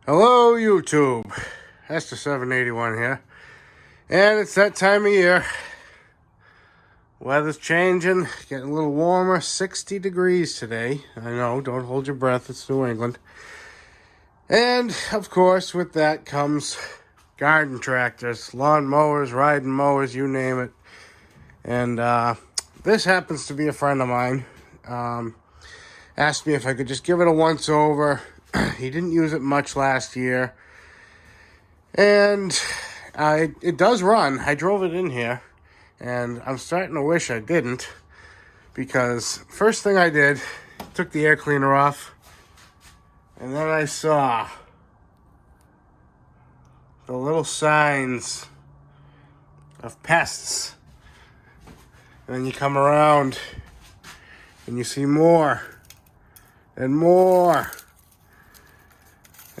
Hello YouTube, Esther781 here, and it's that time of year. Weather's changing, getting a little warmer, 60 degrees today. I know, don't hold your breath, it's New England. And of course with that comes garden tractors, lawn mowers, riding mowers, you name it. And this happens to be a friend of mine. Asked me if I could just give it a once over. He didn't use it much last year. And it does run. I drove it in here. And I'm starting to wish I didn't. Because first thing I did, took the air cleaner off. And then I saw the little signs of pests. And then you come around and you see more and more.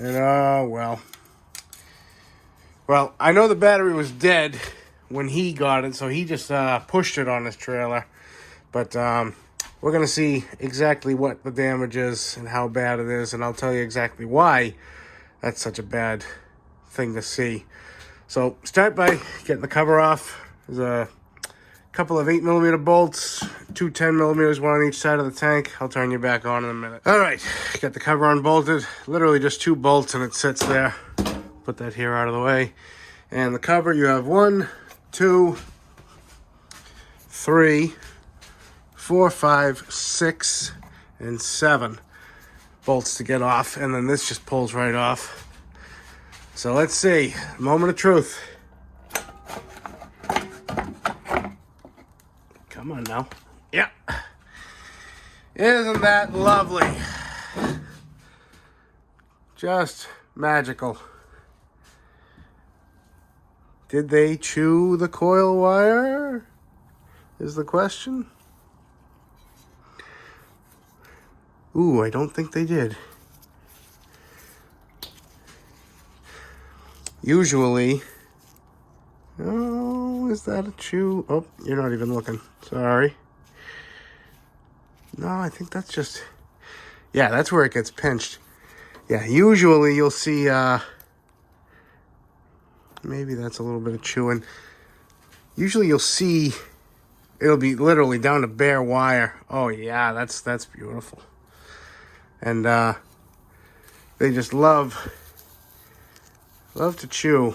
And well, I know the battery was dead when he got it, so he just pushed it on his trailer. But we're going to see exactly what the damage is and how bad it is, and I'll tell you exactly why that's such a bad thing to see. So start by getting the cover off. There's a couple of 8mm bolts, two 10mm, one on each side of the tank. I'll turn you back on in a minute. All right, got the cover unbolted. Literally just 2 bolts and it sits there. Put that here out of the way. And the cover, you have 1, 2, 3, 4, 5, 6, and 7 bolts to get off. And then this just pulls right off. So let's see, moment of truth. Come on now. Yeah. Isn't that lovely? Just magical. Did they chew the coil wire? Is the question. Ooh, I don't think they did. Usually... Oh, is that a chew? Oh, you're not even looking. Sorry. No, I think that's just... Yeah, that's where it gets pinched. Yeah, usually you'll see... Maybe that's a little bit of chewing. Usually you'll see... It'll be literally down to bare wire. Oh, yeah, that's beautiful. And they just love to chew.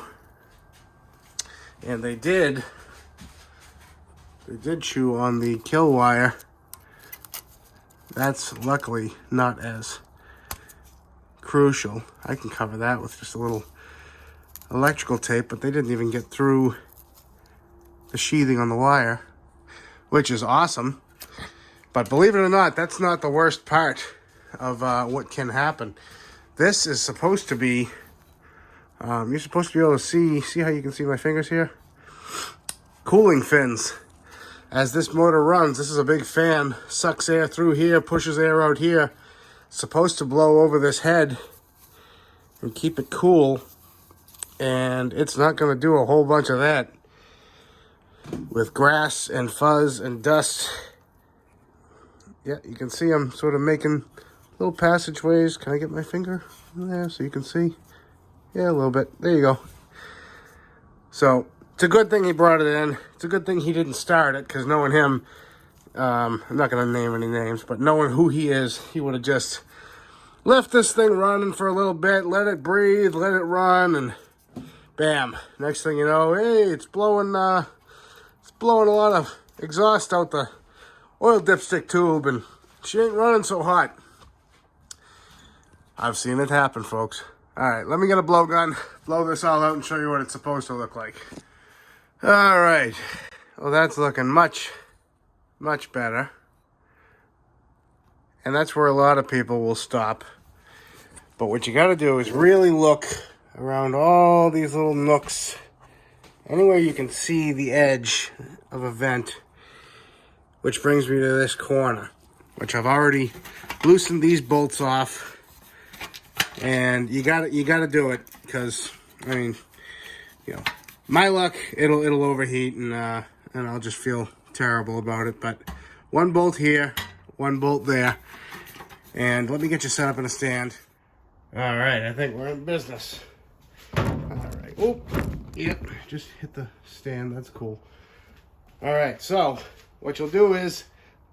And they did chew on the kill wire. That's luckily not as crucial. I can cover that with just a little electrical tape, but they didn't even get through the sheathing on the wire, which is awesome. But believe it or not, that's not the worst part of what can happen. This is supposed to be... you're supposed to be able to see how you can see my fingers here? Cooling fins. As this motor runs, this is a big fan. Sucks air through here, pushes air out here. It's supposed to blow over this head and keep it cool. And it's not going to do a whole bunch of that. With grass and fuzz and dust. Yeah, you can see I'm sort of making little passageways. Can I get my finger in there so you can see? Yeah, a little bit. There you go. So, it's a good thing he brought it in. It's a good thing he didn't start it, because knowing him, I'm not going to name any names, but knowing who he is, he would have just left this thing running for a little bit, let it breathe, let it run, and bam. Next thing you know, hey, it's blowing a lot of exhaust out the oil dipstick tube, and she ain't running so hot. I've seen it happen, folks. All right, let me get a blowgun, blow this all out, and show you what it's supposed to look like. All right. Well, that's looking much, much better. And that's where a lot of people will stop. But what you got to do is really look around all these little nooks. Anywhere you can see the edge of a vent. Which brings me to this corner, which I've already loosened these bolts off. And you gotta do it, because I mean, you know, my luck, it'll overheat, and I'll just feel terrible about it. But 1 bolt here, 1 bolt there, and let me get you set up in a stand. All right, I think we're in business. All right. Oh, yep, just hit the stand. That's cool. All right, so what you'll do is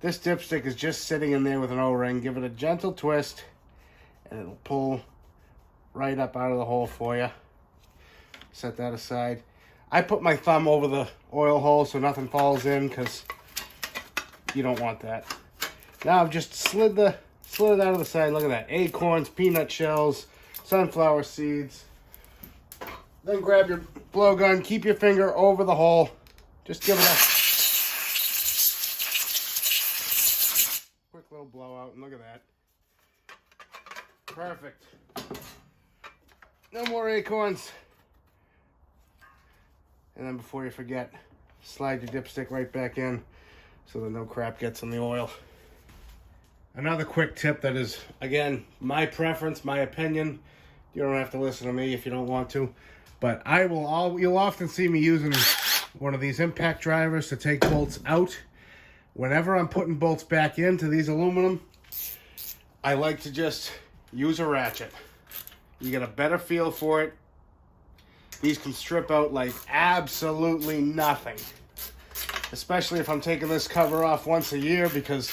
this dipstick is just sitting in there with an O-ring. Give it a gentle twist, and it'll pull right up out of the hole for you. Set that aside. I put my thumb over the oil hole so nothing falls in, because you don't want that. Now I've just slid it out of the side. Look at that. Acorns, peanut shells, sunflower seeds. Then grab your blowgun. Keep your finger over the hole. Just give it a quick little blowout, and look at that. Perfect. No more acorns. And then before you forget, slide your dipstick right back in so that no crap gets in the oil. Another quick tip that is, again, my preference, my opinion. You don't have to listen to me if you don't want to. But you'll often see me using one of these impact drivers to take bolts out. Whenever I'm putting bolts back into these aluminum, I like to just use a ratchet. You get a better feel for it. These can strip out like absolutely nothing. Especially if I'm taking this cover off once a year, because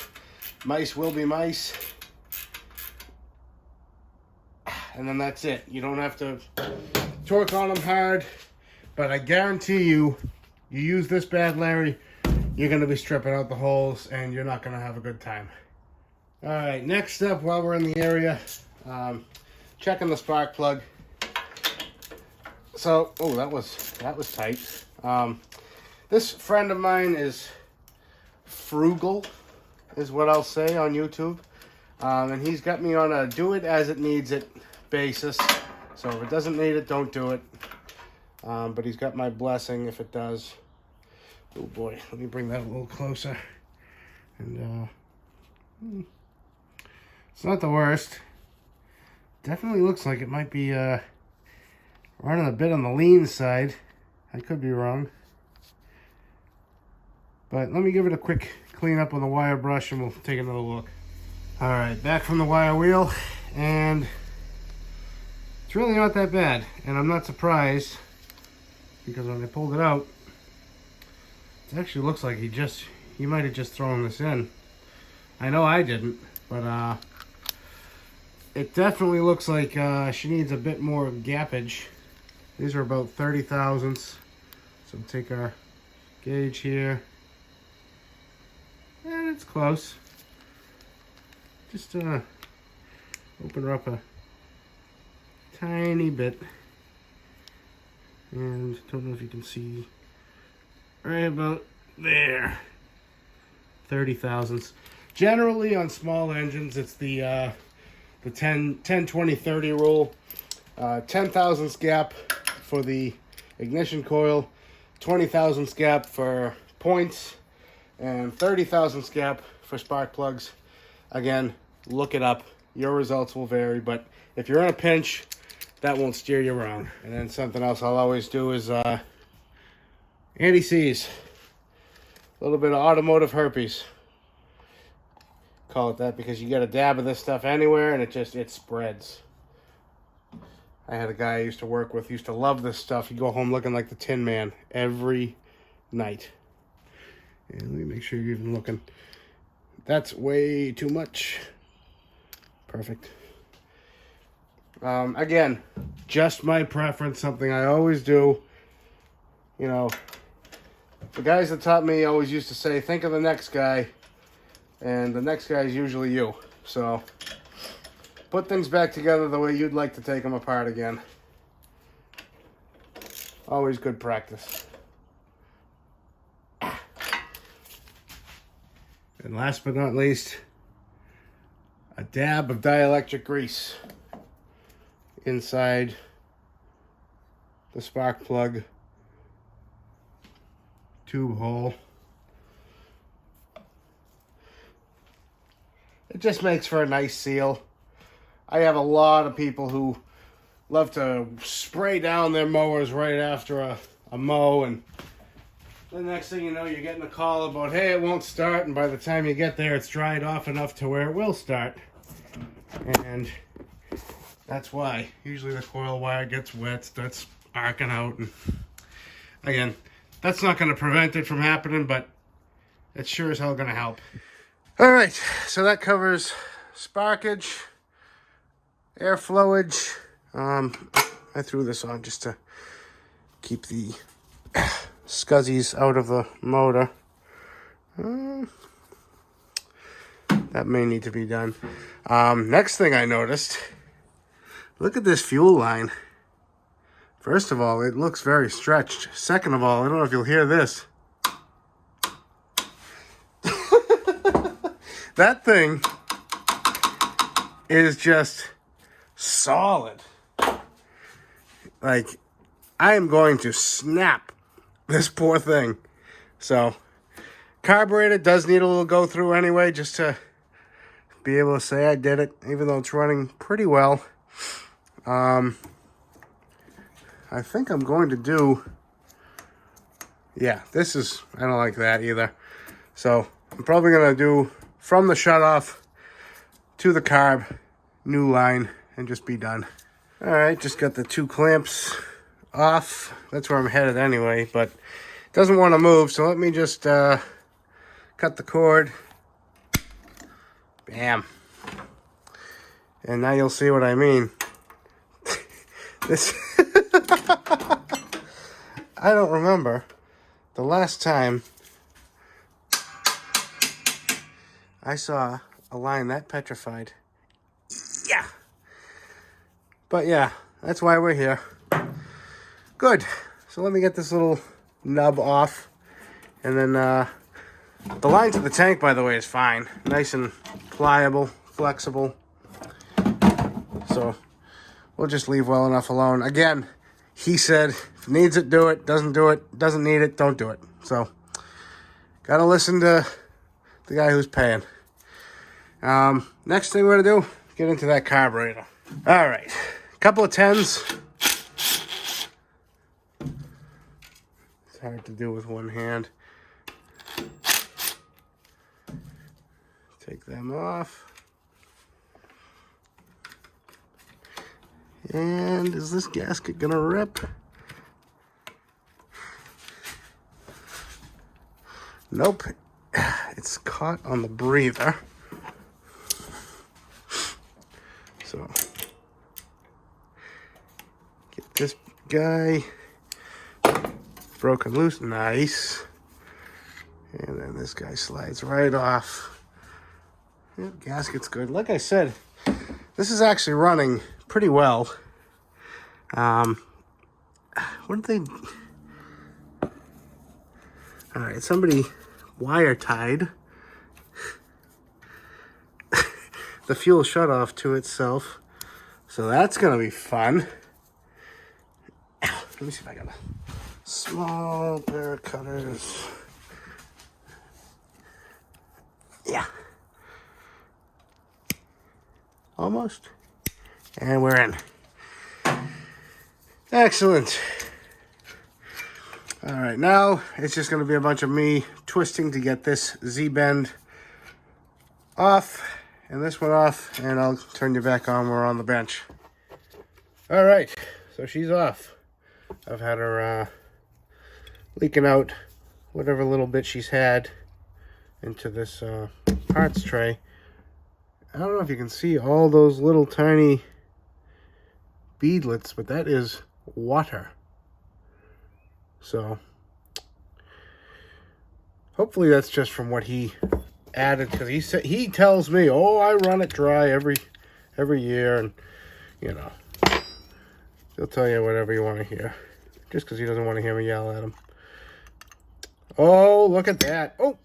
mice will be mice. And then that's it. You don't have to torque on them hard. But I guarantee you use this bad, Larry, you're going to be stripping out the holes and you're not going to have a good time. All right, next up, while we're in the area, checking the spark plug. So, oh, that was tight. This friend of mine is frugal, is what I'll say on YouTube. And he's got me on a do it as it needs it basis. So if it doesn't need it, don't do it. But he's got my blessing if it does. Oh boy, let me bring that a little closer. And it's not the worst. Definitely looks like it might be running a bit on the lean side. I could be wrong. But let me give it a quick clean up on the wire brush and we'll take another look. All right, back from the wire wheel, and it's really not that bad. And I'm not surprised, because when I pulled it out, it actually looks like he might have just thrown this in. I know I didn't, but it definitely looks like she needs a bit more gappage. These are about 30 thousandths. So we'll take our gauge here. And it's close. Just open her up a tiny bit. And don't know if you can see right about there. 30 thousandths. Generally on small engines, it's the 10, 20, 30 rule. 10 thousandths gap for the ignition coil, 20 thousandths gap for points, and 30 thousandths gap for spark plugs. Again, look it up. Your results will vary, but if you're in a pinch, that won't steer you wrong. And then something else I'll always do is anti-seize. A little bit of automotive herpes. Call it that because you get a dab of this stuff anywhere and it spreads. I had a guy I used to work with, used to love this stuff. He'd go home looking like the Tin Man every night. And let me make sure you're even looking. That's way too much. Perfect. Again, just my preference, something I always do. You know, the guys that taught me always used to say, think of the next guy. And the next guy is usually you. So put things back together the way you'd like to take them apart again. Always good practice. And last but not least, a dab of dielectric grease inside the spark plug tube hole. It just makes for a nice seal. I have a lot of people who love to spray down their mowers right after a mow, and the next thing you know, you're getting a call about, hey, it won't start, and by the time you get there, it's dried off enough to where it will start. And That's why. Usually the coil wire gets wet, starts arcing out. And again, that's not going to prevent it from happening, but it's sure as hell going to help. All right, so that covers sparkage, air flowage. I threw this on just to keep the scuzzies out of the motor. That may need to be done. Next thing I noticed, look at this fuel line. First of all, it looks very stretched. Second of all, I don't know if you'll hear this. That thing is just solid. Like, I am going to snap this poor thing. So, carburetor does need a little go through anyway, just to be able to say I did it, even though it's running pretty well. I think I'm going to do, yeah, this is, I don't like that either. So, I'm probably going to do from the shutoff to the carb, new line, and just be done. All right, just got the 2 clamps off. That's where I'm headed anyway, but it doesn't want to move, so let me just cut the cord. Bam. And now you'll see what I mean. This I don't remember the last time I saw a line that petrified. Yeah. But yeah, that's why we're here. Good. So let me get this little nub off. And then the line to the tank, by the way, is fine. Nice and pliable, flexible. So we'll just leave well enough alone. Again, he said, if needs it, do it. Doesn't do it. Doesn't need it, don't do it. So gotta listen to the guy who's paying. Next thing we're gonna do, get into that carburetor. All right, couple of 10s. It's hard to do with one hand. Take them off. And is this gasket gonna rip? Nope. It's caught on the breather. So get this guy broken loose, nice. And then this guy slides right off. Yeah, gasket's good. Like I said, this is actually running pretty well. What did they... All right, somebody wire tied the fuel shut off to itself. So that's gonna be fun. Let me see if I got a small pair of cutters. Yeah. Almost. And we're in. Excellent. All right, now it's just going to be a bunch of me twisting to get this Z-bend off and this one off, and I'll turn you back on when we're on the bench. All right, so she's off. I've had her leaking out whatever little bit she's had into this parts tray. I don't know if you can see all those little tiny beadlets, but that is water. So hopefully that's just from what he added, because he tells me, oh, I run it dry every year, and you know, he'll tell you whatever you want to hear, just because he doesn't want to hear me yell at him. Oh, look at that. Oh,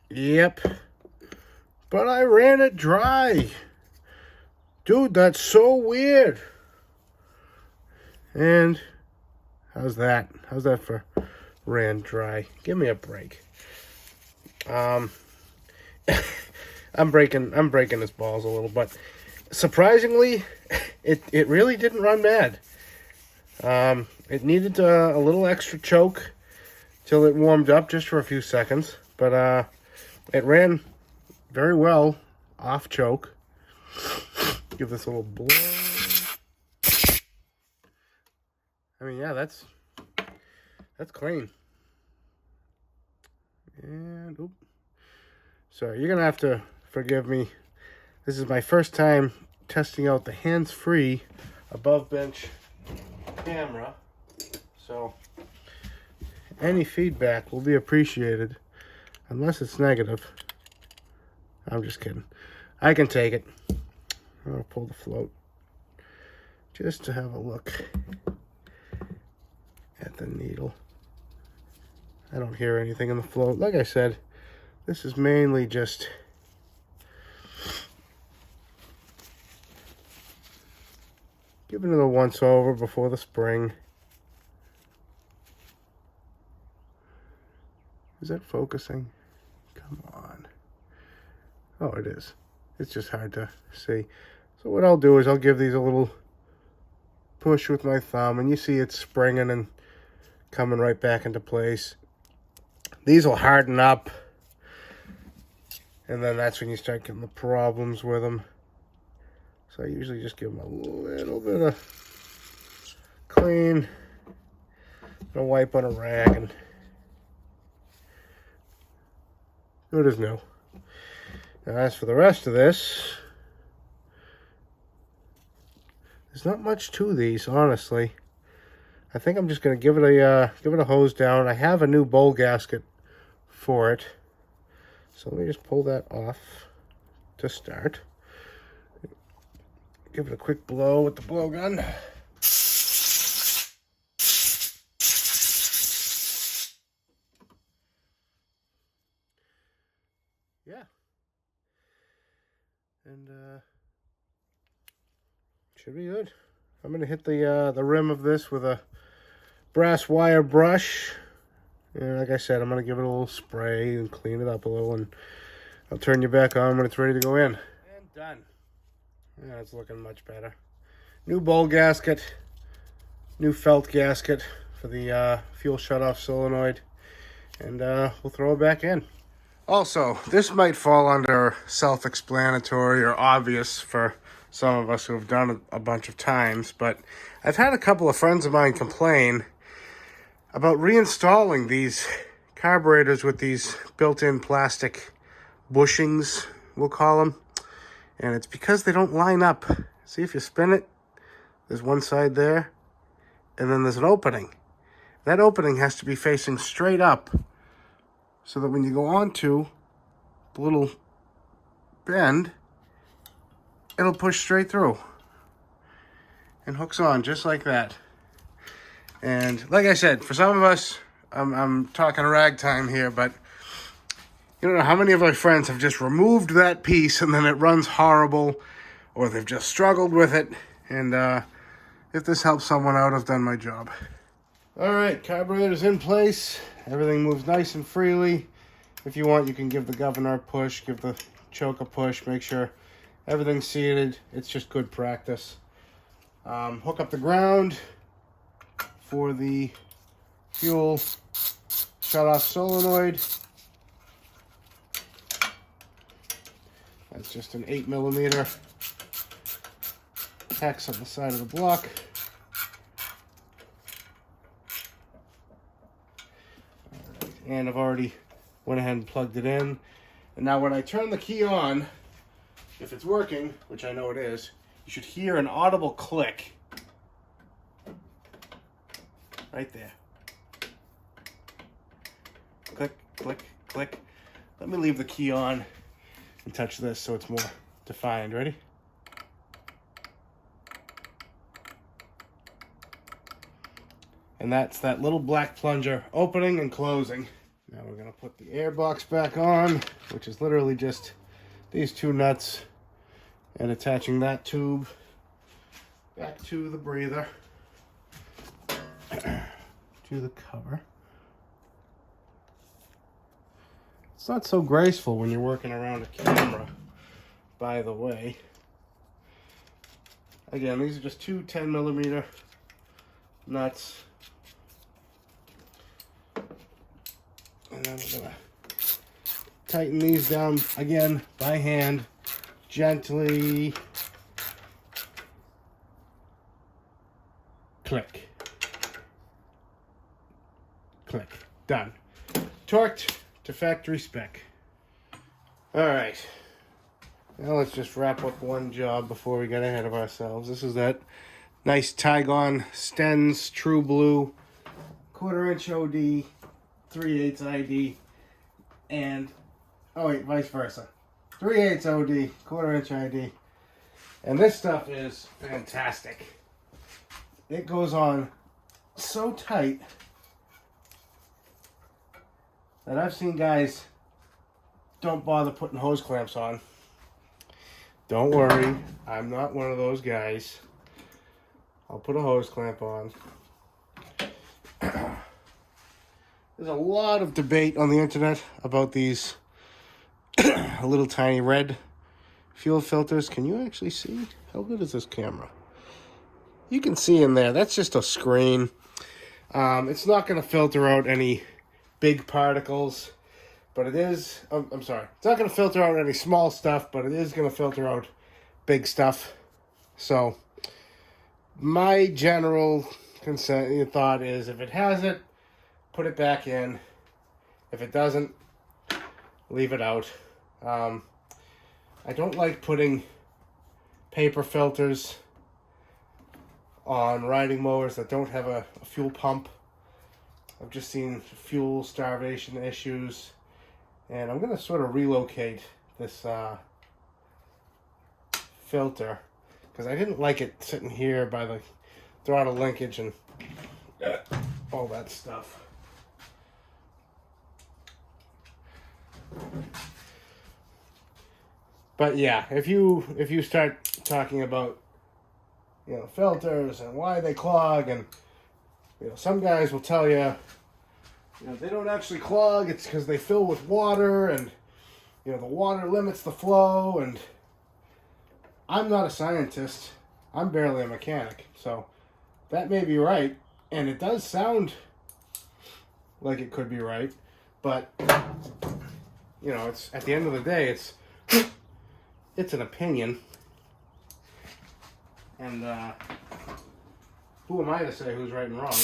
yep. But I ran it dry. Dude, that's so weird. And how's that? How's that for ran dry? Give me a break. I'm breaking his balls a little, but surprisingly, it really didn't run bad. It needed a little extra choke till it warmed up just for a few seconds, but it ran very well off choke. Give this a little blow. I mean, yeah, that's clean. And, oop. Sorry, you're going to have to forgive me. This is my first time testing out the hands-free above bench camera. So, any feedback will be appreciated, unless it's negative. I'm just kidding. I can take it. I'll pull the float just to have a look at the needle. I don't hear anything in the float. Like I said, this is mainly just giving it a once over before the spring. Is that focusing? Come on. Oh, it is. It's just hard to see. So what I'll do is I'll give these a little push with my thumb, and you see it's springing and coming right back into place. These will harden up, and then that's when you start getting the problems with them. So I usually just give them a little bit of clean, and a wipe on a rag, and good as new. Now as for the rest of this, there's not much to these, honestly. I think I'm just going to give it a hose down. I have a new bowl gasket for it. So let me just pull that off to start. Give it a quick blow with the blowgun. Yeah. And should be good. I'm going to hit the rim of this with a brass wire brush. And like I said, I'm going to give it a little spray and clean it up a little. And I'll turn you back on when it's ready to go in. And done. Yeah, it's looking much better. New bowl gasket. New felt gasket for the fuel shutoff solenoid. And we'll throw it back in. Also, this might fall under self-explanatory or obvious for some of us who have done it a bunch of times, but I've had a couple of friends of mine complain about reinstalling these carburetors with these built-in plastic bushings, we'll call them, and it's because they don't line up. See, if you spin it, there's one side there, and then there's an opening. That opening has to be facing straight up so that when you go onto the little bend, it'll push straight through and hooks on just like that. And like I said, for some of us, I'm talking ragtime here, but you don't know how many of my friends have just removed that piece and then it runs horrible, or they've just struggled with it. And if this helps someone out, I've done my job. All right, carburetor's in place. Everything moves nice and freely. If you want, you can give the governor a push, give the choke a push, make sure everything's seated. It's just good practice. Hook up the ground for the fuel shut-off solenoid. That's just an 8mm hex on the side of the block. Alright, and I've already went ahead and plugged it in. And now when I turn the key on, if it's working, which I know it is, you should hear an audible click. Right there. Click, click, click. Let me leave the key on and touch this so it's more defined. Ready? And that's that little black plunger opening and closing. Now we're going to put the air box back on, which is literally just these two nuts, and attaching that tube back to the breather, to the cover. It's not so graceful when you're working around a camera, by the way. Again, these are just two 10mm nuts. And then we're gonna tighten these down again by hand, gently, Click. Click. Done. Torqued to factory spec. Alright. Now let's just wrap up one job before we get ahead of ourselves. This is that nice Tygon Stens True Blue 1/4 inch OD, 3/8 ID, and, oh wait, vice versa. 3/8 OD, 1/4 inch ID. And this stuff is fantastic. It goes on so tight that I've seen guys don't bother putting hose clamps on. Don't worry, I'm not one of those guys. I'll put a hose clamp on. There's a lot of debate on the internet about these little tiny red fuel filters. Can you actually see? How good is this camera? You can see in there. That's just a screen. It's not going to filter out any big particles, but it is, I'm sorry, it's not going to filter out any small stuff, but it is going to filter out big stuff. So my general thought is, if it has it, put it back in. If it doesn't, leave it out. I don't like putting paper filters on riding mowers that don't have a fuel pump. I've just seen fuel starvation issues, and I'm going to sort of relocate this filter because I didn't like it sitting here by the throttle linkage and all that stuff. But yeah, if you start talking about, you know, filters and why they clog, and, you know, some guys will tell you, you know, they don't actually clog, it's because they fill with water, and, you know, the water limits the flow. And I'm not a scientist. I'm barely a mechanic, so that may be right, and it does sound like it could be right, but, you know, it's, at the end of the day, it's an opinion. And who am I to say who's right and wrong?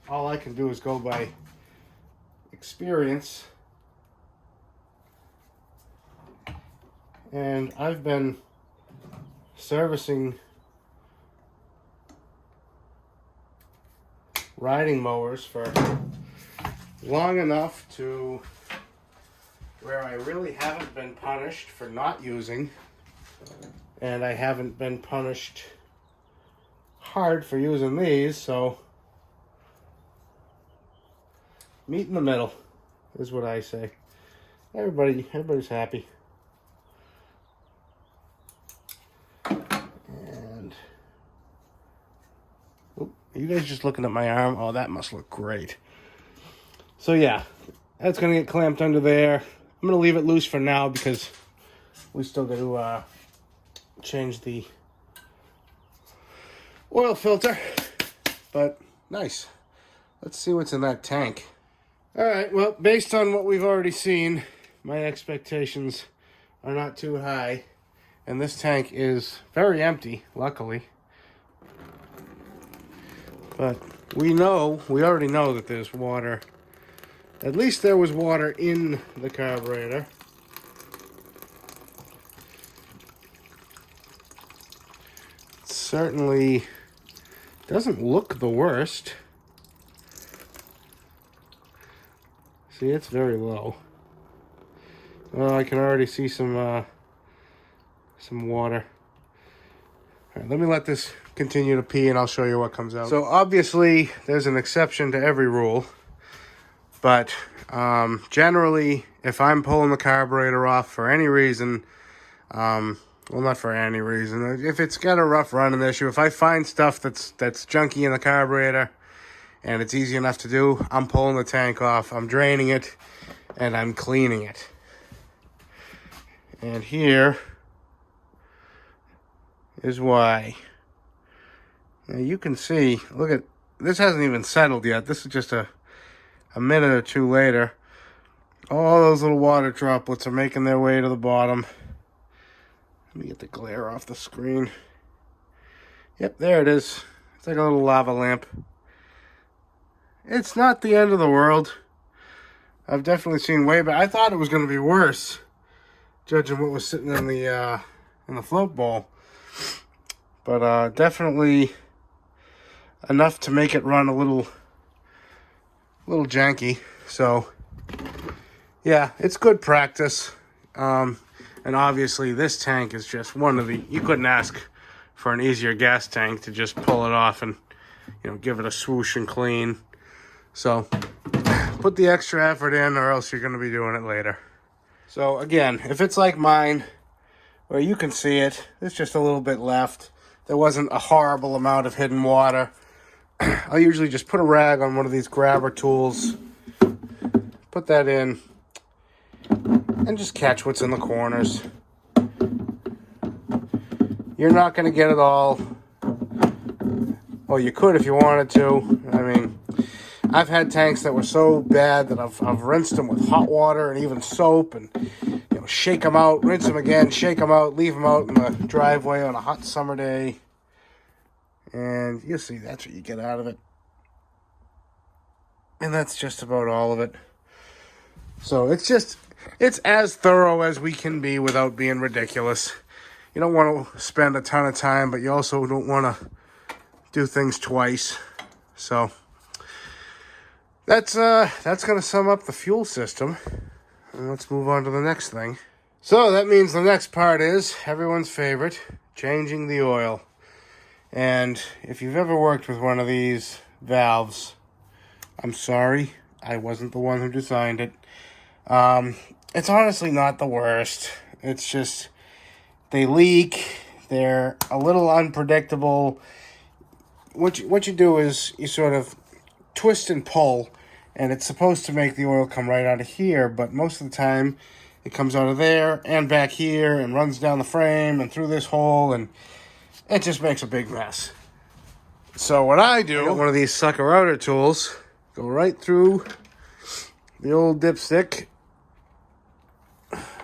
All I can do is go by experience. And I've been servicing riding mowers for long enough to where I really haven't been punished for not using, and I haven't been punished hard for using these, so meet in the middle is what I say. Everybody's happy. And are you guys just looking at my arm? Oh, that must look great. So yeah, that's gonna get clamped under there. I'm gonna leave it loose for now because we still got to change the oil filter. But nice. Let's see what's in that tank. All right, well, based on what we've already seen, my expectations are not too high, and this tank is very empty, luckily. But we already know that there's water. At least there was water in the carburetor. It certainly doesn't look the worst. See, it's very low. Oh, I can already see some water. All right, let me let this continue to pee and I'll show you what comes out. So obviously there's an exception to every rule. But generally, if I'm pulling the carburetor off for any reason, well, not for any reason, if it's got a rough running issue, if I find stuff that's junky in the carburetor and it's easy enough to do, I'm pulling the tank off, I'm draining it, and I'm cleaning it. And here is why. Now you can see, look at, this hasn't even settled yet. This is just a minute or two later. All those little water droplets are making their way to the bottom. Let me get the glare off the screen. Yep, there it is. It's like a little lava lamp. It's not the end of the world. I've definitely seen way better. I thought it was going to be worse, judging what was sitting in the float bowl. But definitely enough to make it run a little janky. So yeah, it's good practice. And obviously this tank is just one of the, you couldn't ask for an easier gas tank to just pull it off and, you know, give it a swoosh and clean. So put the extra effort in, or else you're going to be doing it later. So again, if it's like mine, where you can see it, there's just a little bit left. There wasn't a horrible amount of hidden water. I'll usually just put a rag on one of these grabber tools, put that in, and just catch what's in the corners. You're not going to get it all. Well, you could if you wanted to. I mean, I've had tanks that were so bad that I've rinsed them with hot water and even soap, and you know, shake them out, rinse them again, shake them out, leave them out in the driveway on a hot summer day. And you'll see that's what you get out of it. And that's just about all of it. So it's as thorough as we can be without being ridiculous. You don't want to spend a ton of time, but you also don't want to do things twice. So that's going to sum up the fuel system. And let's move on to the next thing. So that means the next part is everyone's favorite, changing the oil. And if you've ever worked with one of these valves, I'm sorry, I wasn't the one who designed it. It's honestly not the worst. It's just they leak. They're a little unpredictable. What you do is you sort of twist and pull, and it's supposed to make the oil come right out of here, but most of the time it comes out of there and back here and runs down the frame and through this hole, and it just makes a big mess. So what I do, I got one of these sucker outer tools, go right through the old dipstick,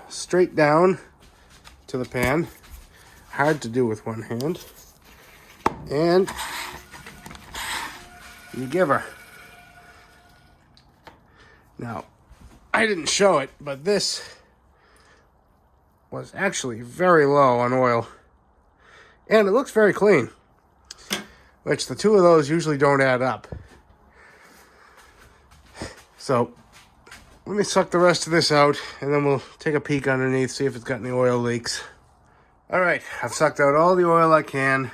straight down to the pan. Hard to do with one hand. And you give her. Now, I didn't show it, but this was actually very low on oil. And it looks very clean, which the two of those usually don't add up. So let me suck the rest of this out, and then we'll take a peek underneath, see if it's got any oil leaks. All right, I've sucked out all the oil I can.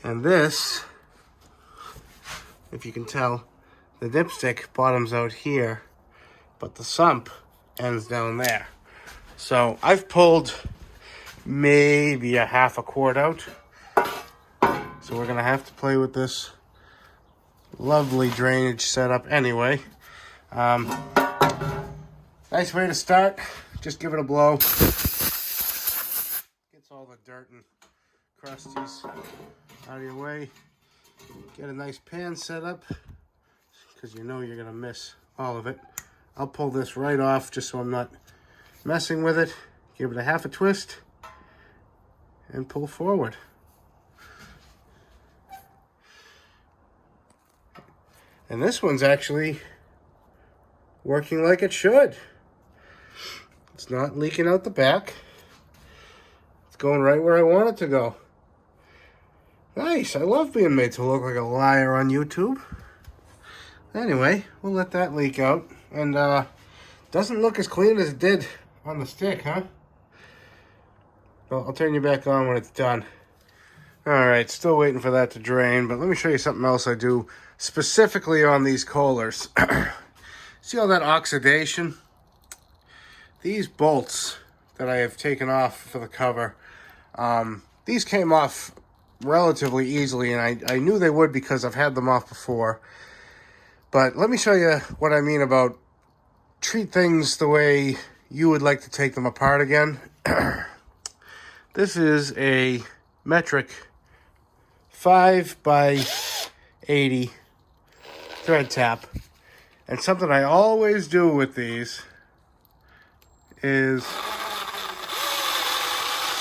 And this, if you can tell, the dipstick bottoms out here, but the sump ends down there. So I've pulled maybe a half a quart out. So we're gonna have to play with this lovely drainage setup anyway. Nice way to start, just give it a blow. Gets all the dirt and crusties out of your way. Get a nice pan set up, because you know you're gonna miss all of it. I'll pull this right off just so I'm not messing with it. Give it a half a twist and pull forward. And this one's actually working like it should. It's not leaking out the back. It's going right where I want it to go. Nice. I love being made to look like a liar on YouTube. Anyway, we'll let that leak out. And doesn't look as clean as it did on the stick, huh? Well, I'll turn you back on when it's done. Alright, still waiting for that to drain, but let me show you something else I do specifically on these Kohlers. See all that oxidation? These bolts that I have taken off for the cover, these came off relatively easily, and I knew they would because I've had them off before. But let me show you what I mean about treat things the way you would like to take them apart again. This is a metric 5x80 thread tap. And something I always do with these is,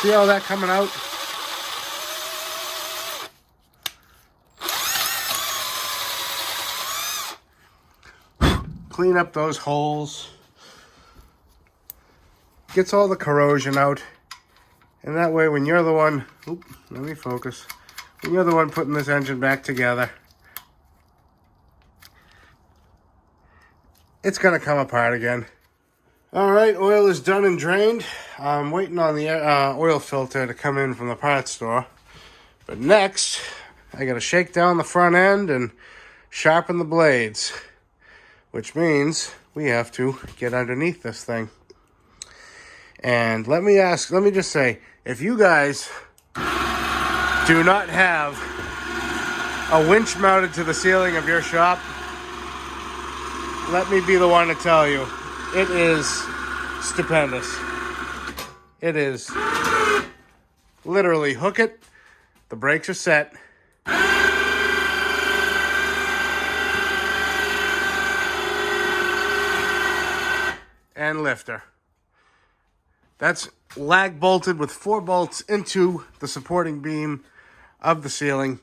see all that coming out? clean up those holes. Gets all the corrosion out. And that way when you're the one, let me focus. When you're the one putting this engine back together, it's gonna come apart again. All right, oil is done and drained. I'm waiting on the oil filter to come in from the parts store. But next, I gotta shake down the front end and sharpen the blades, which means we have to get underneath this thing. And let me just say, if you guys do not have a winch mounted to the ceiling of your shop, let me be the one to tell you, it is stupendous. It is literally hook it, the brakes are set, and lifter. That's lag bolted with 4 bolts into the supporting beam of the ceiling.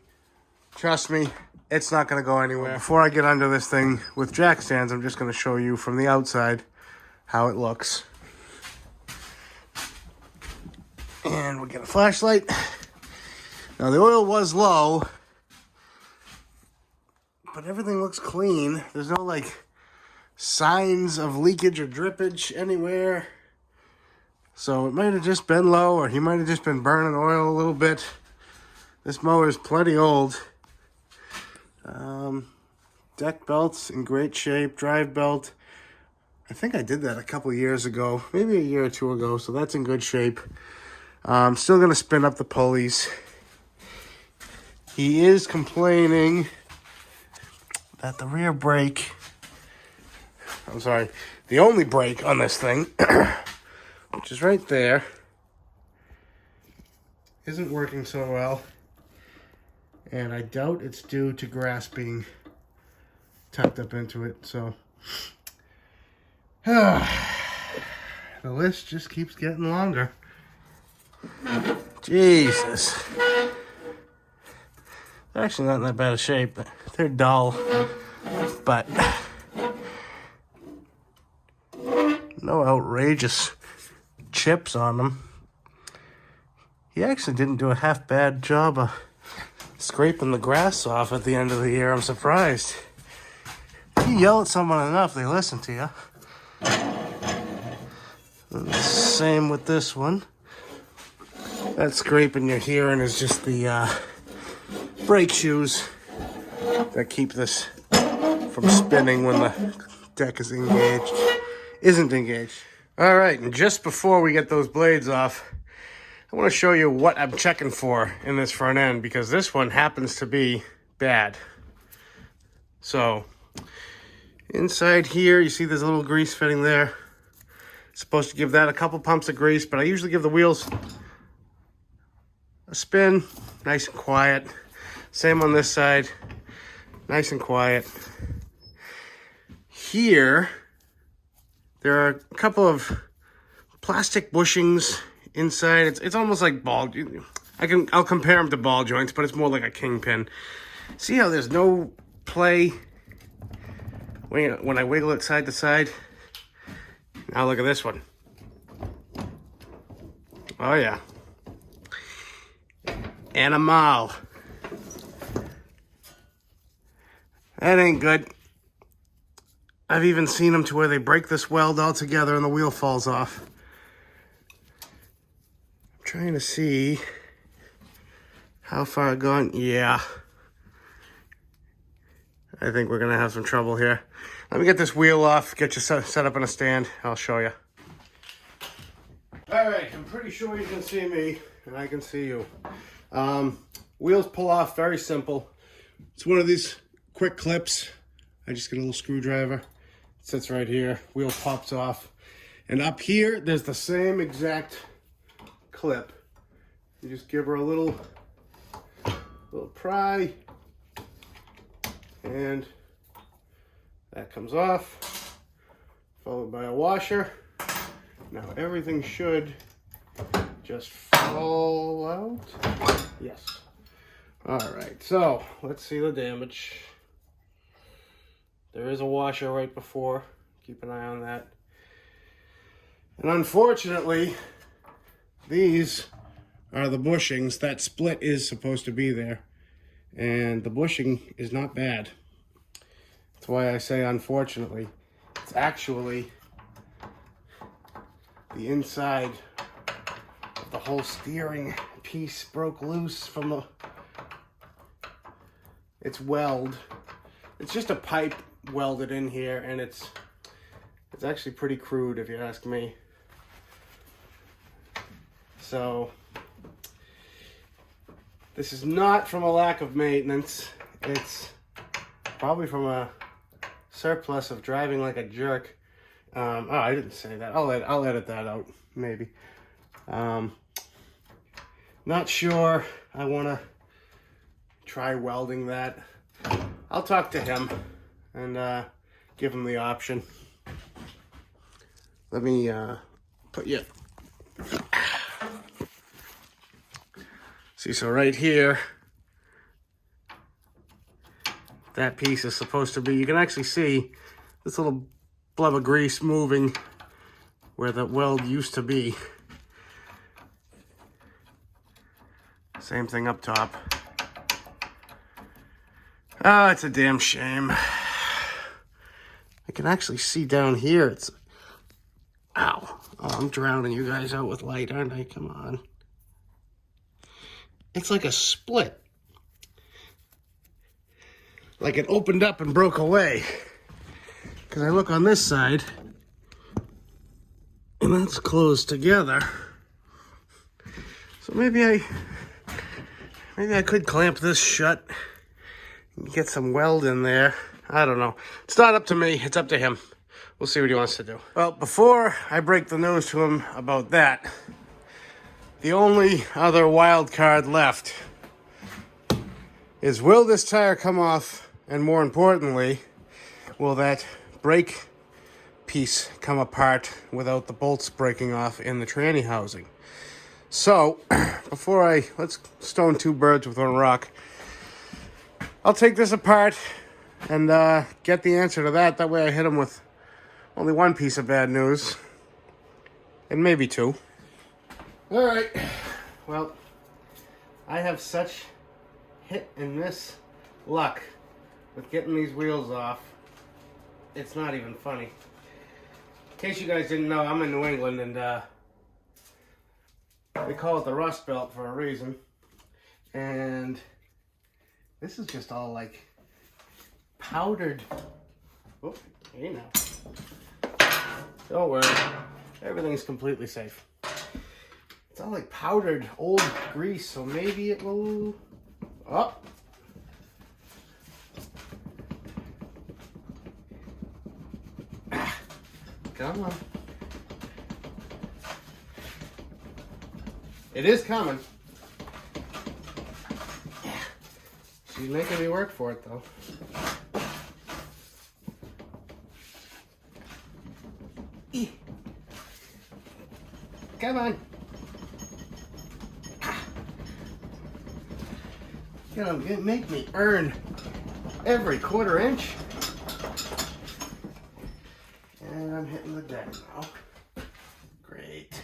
Trust me, it's not going to go anywhere. Before I get under this thing with jack stands, I'm just going to show you from the outside how it looks. And we'll get a flashlight. Now the oil was low, but everything looks clean. There's no like signs of leakage or drippage anywhere. So it might have just been low, or he might have just been burning oil a little bit. This mower is plenty old. Deck belt's in great shape. Drive belt, I think I did that a couple years ago, maybe a year or two ago, so that's in good shape. I'm still going to spin up the pulleys. He is complaining that the rear brake, the only brake on this thing, which is right there, isn't working so well. And I doubt it's due to grass being tucked up into it, so the list just keeps getting longer. Jesus. They're actually not in that bad of shape. They're dull, but no outrageous chips on them. He actually didn't do a half bad job of scraping the grass off at the end of the year. I'm surprised. You yell at someone enough, they listen to you. Same with this one. That scraping you're hearing is just the brake shoes that keep this from spinning when the deck is isn't engaged. All right, and just before we get those blades off, I want to show you what I'm checking for in this front end, because this one happens to be bad. So inside here, you see there's a little grease fitting there. Supposed to give that a couple pumps of grease, but I usually give the wheels a spin, nice and quiet. Same on this side, nice and quiet. Here, there are a couple of plastic bushings inside. It's almost like ball. I'll compare them to ball joints, but it's more like a kingpin. See how there's no play when I wiggle it side to side? Now look at this one. Oh yeah. Animal. That ain't good. I've even seen them to where they break this weld all together and the wheel falls off. I'm trying to see how far I've gone. Yeah. I think we're going to have some trouble here. Let me get this wheel off, get you set up in a stand. I'll show you. All right, I'm pretty sure you can see me and I can see you. Wheels pull off very simple. It's one of these quick clips. I just get a little screwdriver. It sits right here. Wheel pops off. And up here, there's the same exact clip. You just give her a little pry. And that comes off. Followed by a washer. Now everything should just fall out. Yes. All right, so let's see the damage. There is a washer right before. Keep an eye on that. And unfortunately, these are the bushings. That split is supposed to be there. And the bushing is not bad. That's why I say unfortunately. It's actually the inside of the whole steering piece broke loose from the... It's weld. It's just a pipe welded in here, and it's actually pretty crude if you ask me. So this is not from a lack of maintenance. It's probably from a surplus of driving like a jerk. Oh, I didn't say that. I'll edit that out, maybe. Not sure I want to try welding that. I'll talk to him and give him the option. Let me put you... See, so right here, that piece is supposed to be... You can actually see this little blub of grease moving where the weld used to be. Same thing up top. Oh, it's a damn shame. I can actually see down here. It's... Ow. Oh, I'm drowning you guys out with light, aren't I? Come on. It's like a split. Like it opened up and broke away. Because I look on this side, and that's closed together. So maybe I could clamp this shut. Get some weld in there. I don't know. It's not up to me. It's up to him. We'll see what he wants to do. Well, before I break the news to him about that, the only other wild card left is, will this tire come off? And more importantly, will that brake piece come apart without the bolts breaking off in the tranny housing? So, let's stone two birds with one rock. I'll take this apart and get the answer to that. That way I hit him with only one piece of bad news. And maybe two. Alright. Well, I have such hit and miss luck with getting these wheels off. It's not even funny. In case you guys didn't know, I'm in New England, and they call it the Rust Belt for a reason. And this is just all like powdered. Oh, hey now. Don't worry. Everything's completely safe. It's all like powdered old grease, so maybe it will... Oh. Ah. Come on. It is coming. She's making me work for it, though. Come on. You know, make me earn every quarter inch. And I'm hitting the deck now. Great.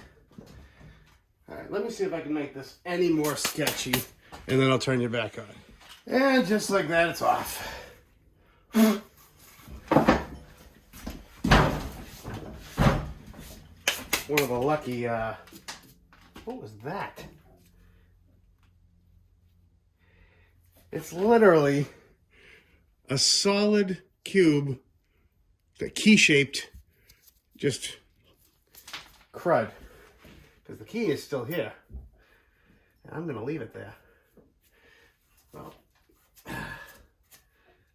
Alright, let me see if I can make this any more sketchy, and then I'll turn you back on. And just like that, it's off. One of the lucky, what was that? It's literally a solid cube, the key-shaped, just crud. Because the key is still here. And I'm going to leave it there. Well,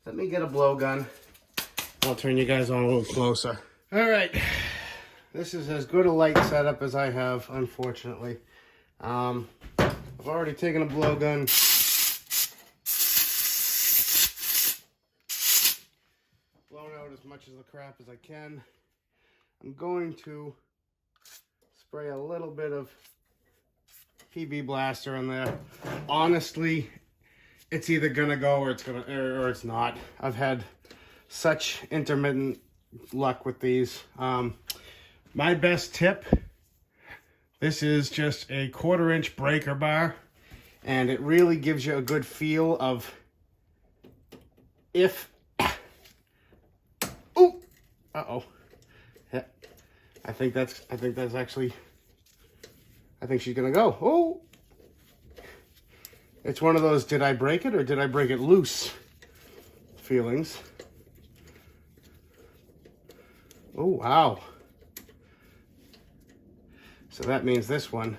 let me get a blowgun. I'll turn you guys on a little closer. All right. This is as good a light setup as I have, unfortunately. I've already taken a blowgun. Blown out as much of the crap as I can. I'm going to spray a little bit of PB Blaster in there. Honestly, it's either gonna go or it's not. I've had such intermittent luck with these. My best tip, this is just a 1/4-inch breaker bar, and it really gives you a good feel of if, ooh, uh-oh, yeah, I think that's actually, I think she's gonna go. Oh, it's one of those, did I break it or did I break it loose feelings. Oh, wow. So that means this one,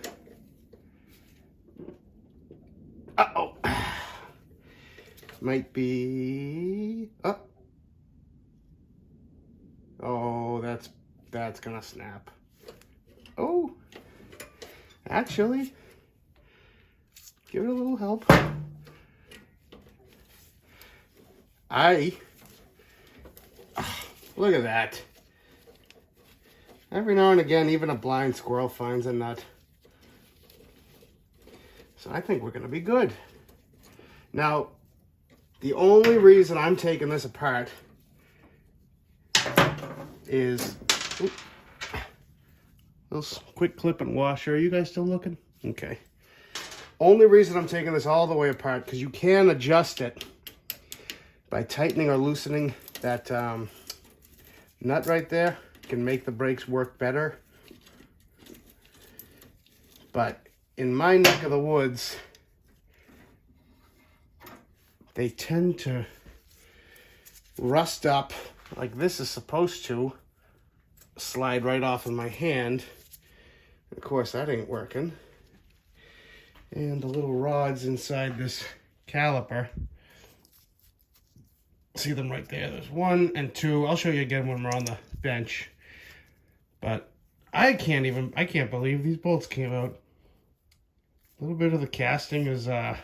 uh-oh, might be, oh, that's gonna snap. Oh, actually, give it a little help. Look at that. Every now and again, even a blind squirrel finds a nut. So I think we're gonna be good. Now, the only reason I'm taking this apart is, little quick clip and washer. Are you guys still looking? Okay. Only reason I'm taking this all the way apart, because you can adjust it by tightening or loosening that nut right there. Can make the brakes work better. But in my neck of the woods, they tend to rust up like this is supposed to, slide right off of my hand. Of course, that ain't working. And the little rods inside this caliper, see them right there. There's 1 and 2. I'll show you again when we're on the bench. But I can't believe these bolts came out. A little bit of the casting is, I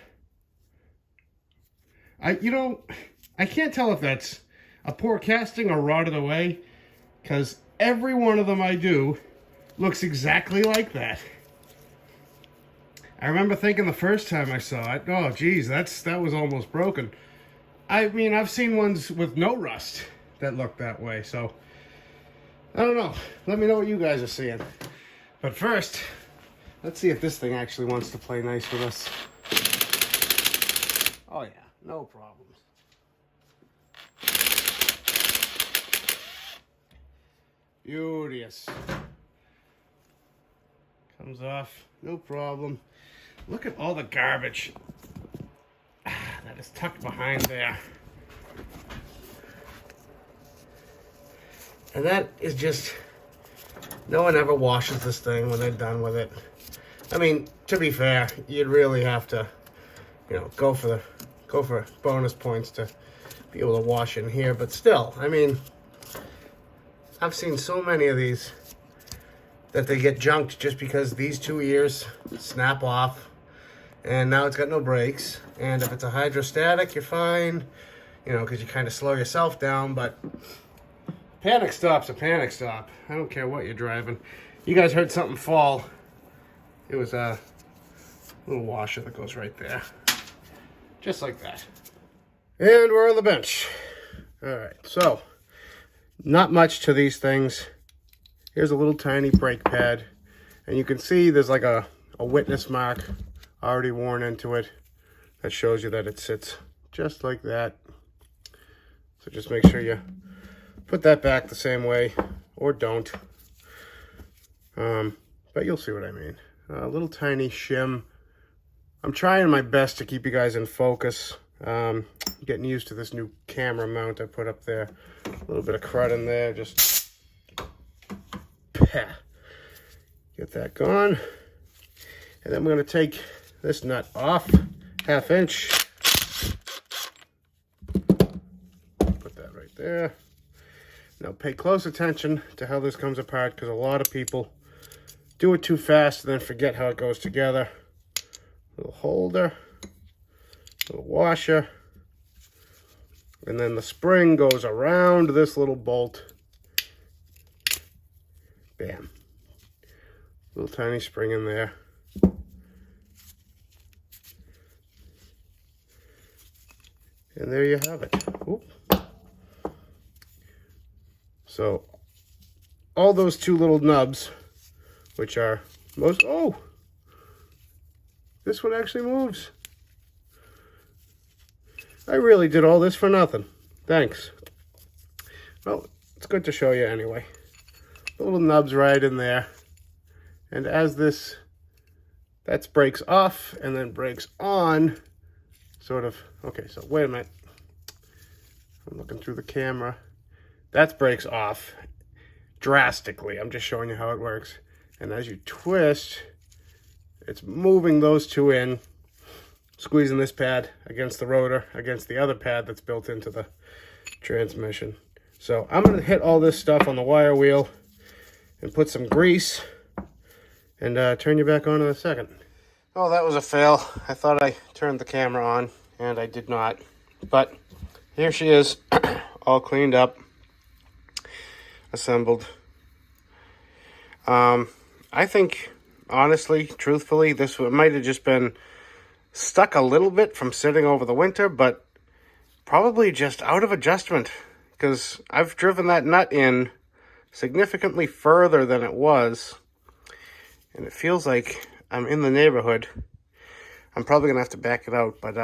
can't tell if that's a poor casting or rotted away, because every one of them I do looks exactly like that. I remember thinking the first time I saw it, oh geez, that was almost broken. I mean, I've seen ones with no rust that look that way, so I don't know. Let me know what you guys are seeing. But first, let's see if this thing actually wants to play nice with us. Oh yeah, no problems. Beauteous. Comes off, no problem. Look at all the garbage that is tucked behind there. And that is just, no one ever washes this thing when they're done with it. I mean, to be fair, you'd really have to, go for bonus points to be able to wash in here. But still, I mean, I've seen so many of these that they get junked just because these 2 ears snap off. And now it's got no brakes. And if it's a hydrostatic, you're fine, because you kind of slow yourself down. But panic stop's a panic stop. I don't care what you're driving. You guys heard something fall. It was a little washer that goes right there. Just like that. And we're on the bench. All right, so not much to these things. Here's a little tiny brake pad. And you can see there's like a witness mark already worn into it. That shows you that it sits just like that. So just make sure you put that back the same way, or don't. But you'll see what I mean. A little tiny shim. I'm trying my best to keep you guys in focus. Getting used to this new camera mount I put up there. A little bit of crud in there, just get that gone. And then we're going to take this nut off, 1/2 inch. Put that right there. Now pay close attention to how this comes apart, because a lot of people do it too fast and then forget how it goes together. Little holder, little washer, and then the spring goes around this little bolt. Bam. Little tiny spring in there. And there you have it. Oop. So all those two little nubs, which are most, oh, this one actually moves. I really did all this for nothing. Thanks. Well, it's good to show you anyway. The little nubs right in there. And as this, that breaks off and then breaks on, sort of, okay, so wait a minute. I'm looking through the camera. That breaks off drastically. I'm just showing you how it works. And as you twist, it's moving those two in, squeezing this pad against the rotor, against the other pad that's built into the transmission. So I'm going to hit all this stuff on the wire wheel and put some grease and turn you back on in a second. Oh, that was a fail. I thought I turned the camera on, and I did not. But here she is, all cleaned up, assembled. I think, honestly, truthfully, this might have just been stuck a little bit from sitting over the winter, but probably just out of adjustment, because I've driven that nut in significantly further than it was, and it feels like I'm in the neighborhood. I'm probably going to have to back it out, but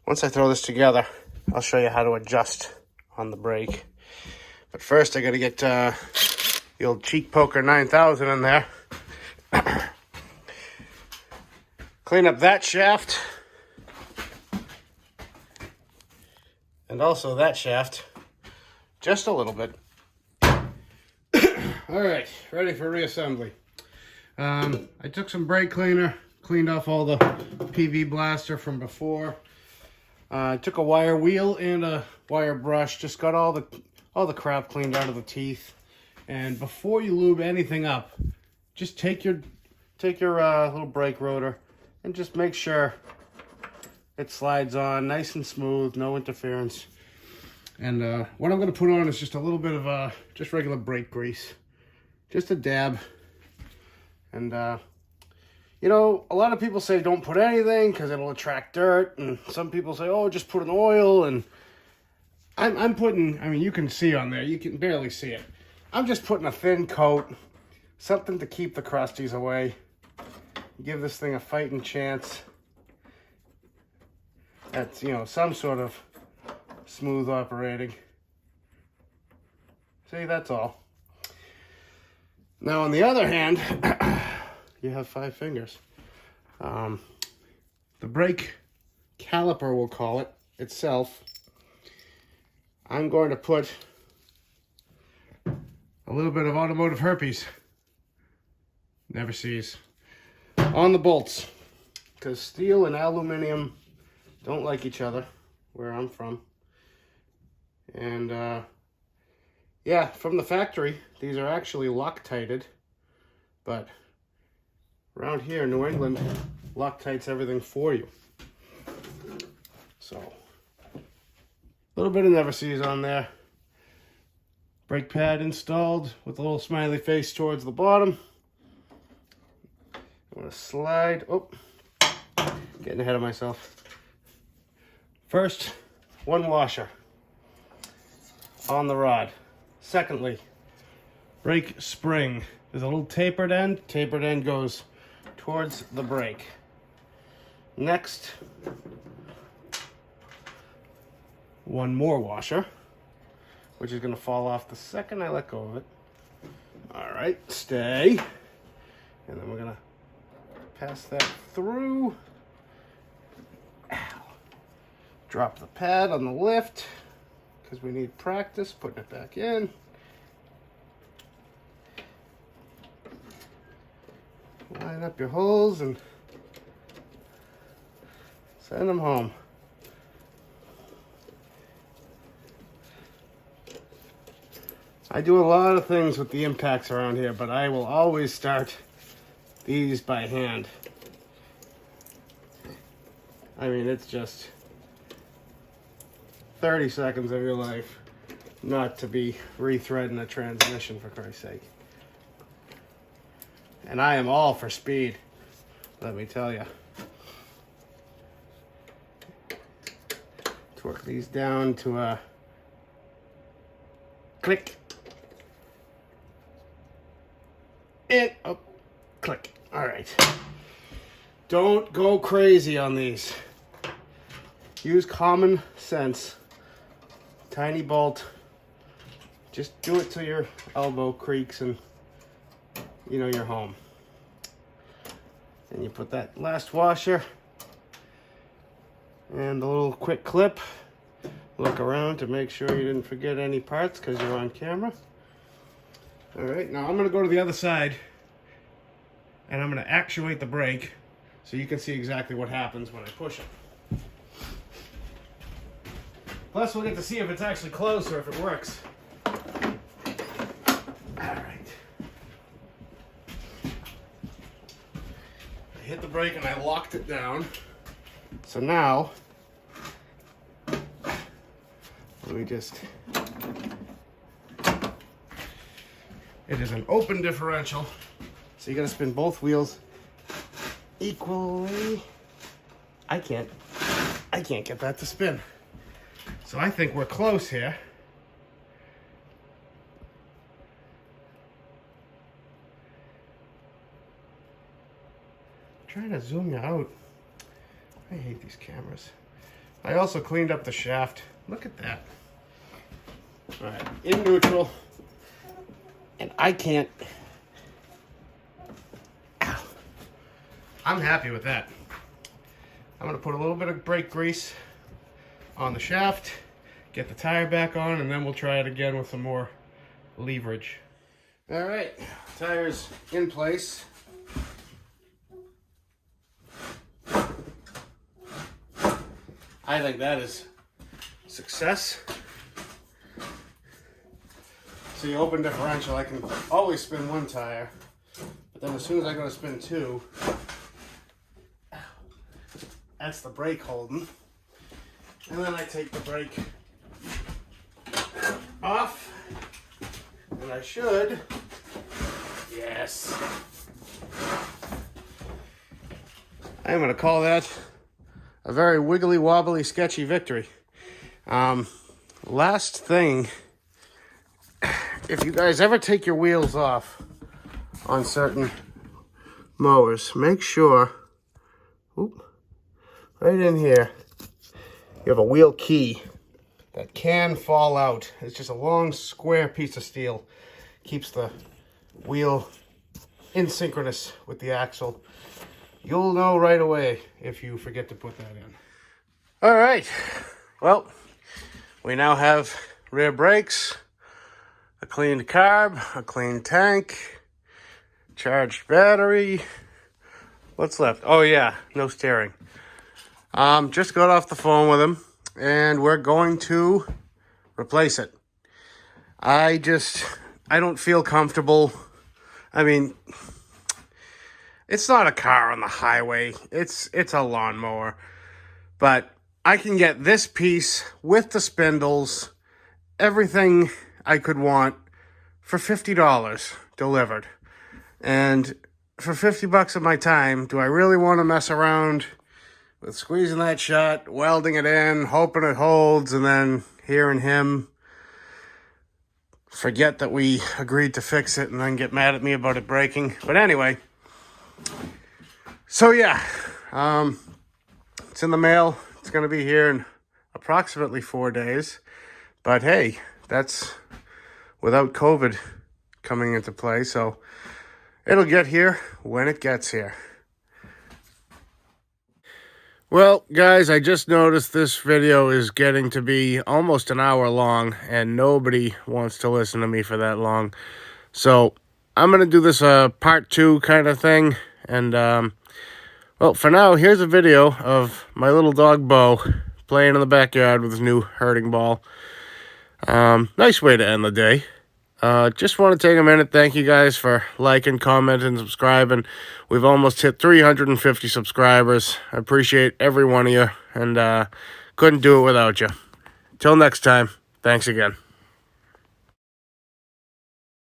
once I throw this together, I'll show you how to adjust on the brake. But first, I got to get the old Cheek Poker 9000 in there. Clean up that shaft. And also that shaft. Just a little bit. Alright, ready for reassembly. I took some brake cleaner, cleaned off all the PV blaster from before. I took a wire wheel and a wire brush, just got all the crap cleaned out of the teeth. And before you lube anything up, just take your little brake rotor and just make sure it slides on nice and smooth, no interference. And what I'm going to put on is just a little bit of just regular brake grease, just a dab. And you know, a lot of people say don't put anything because it'll attract dirt, and some people say, oh, just put an oil. And I'm putting, I mean, you can see on there, you can barely see it. I'm just putting a thin coat, something to keep the crusties away. Give this thing a fighting chance. That's, you know, some sort of smooth operating. See, that's all. Now, on the other hand, you have 5 fingers. The brake caliper, we'll call it, itself, I'm going to put a little bit of automotive herpes, never sees, on the bolts, because steel and aluminum don't like each other where I'm from. And yeah, from the factory, these are actually Loctited, but around here in New England, Loctite's everything for you. So, a little bit of never sees on there. Brake pad installed with a little smiley face towards the bottom. I'm going to slide, oh, getting ahead of myself. First, one washer on the rod. Secondly, brake spring. There's a little tapered end. Tapered end goes towards the brake. Next, one more washer, which is going to fall off the second I let go of it. All right, stay. And then we're going to pass that through. Ow. Drop the pad on the lift, because we need practice putting it back in. Line up your holes and send them home. I do a lot of things with the impacts around here, but I will always start these by hand. I mean, it's just 30 seconds of your life not to be rethreading a transmission, for Christ's sake. And I am all for speed, let me tell you. Torque these down to a click. Don't go crazy on these. Use common sense. Tiny bolt. Just do it till your elbow creaks and you know you're home. And you put that last washer and the little quick clip. Look around to make sure you didn't forget any parts because you're on camera. All right, now I'm gonna go to the other side and I'm gonna actuate the brake so you can see exactly what happens when I push it. Plus, we'll get to see if it's actually close or if it works. All right. I hit the brake and I locked it down. So now, let me just... It is an open differential, so you gotta spin both wheels equally. I can't get that to spin. So I think we're close here. I'm trying to zoom you out. I hate these cameras. I also cleaned up the shaft. Look at that. All right, in neutral. And I can't. Ow. I'm happy with that. I'm gonna put a little bit of brake grease on the shaft, get the tire back on, and then we'll try it again with some more leverage. All right, tire's in place. I think that is success. So you open differential, I can always spin one tire, but then as soon as I go to spin two, that's the brake holding. And then I take the brake off, and I should, yes. I'm gonna call that a very wiggly wobbly sketchy victory. Last thing, if you guys ever take your wheels off on certain mowers, make sure, right in here, you have a wheel key that can fall out. It's just a long square piece of steel. Keeps the wheel in synchronous with the axle. You'll know right away if you forget to put that in. All right, well, we now have rear brakes, a cleaned carb, a clean tank, charged battery. What's left? Oh yeah, no steering. Just got off the phone with him, and we're going to replace it. I don't feel comfortable. I mean, it's not a car on the highway. It's a lawnmower. But I can get this piece with the spindles, everything I could want for $50 delivered. And for $50 of my time, do I really want to mess around with squeezing that shut, welding it in, hoping it holds, and then hearing him forget that we agreed to fix it and then get mad at me about it breaking? But anyway, so yeah, it's in the mail. It's going to be here in approximately 4 days. But hey, that's without COVID coming into play, so it'll get here when it gets here. Well, guys, I just noticed this video is getting to be almost an hour long, and nobody wants to listen to me for that long. So I'm going to do this part 2 kind of thing. And, well, for now, here's a video of my little dog, Bo, playing in the backyard with his new herding ball. Nice way to end the day. Just want to take a minute. Thank you guys for liking, commenting, subscribing. We've almost hit 350 subscribers. I appreciate every one of you, and couldn't do it without you. Till next time, thanks again.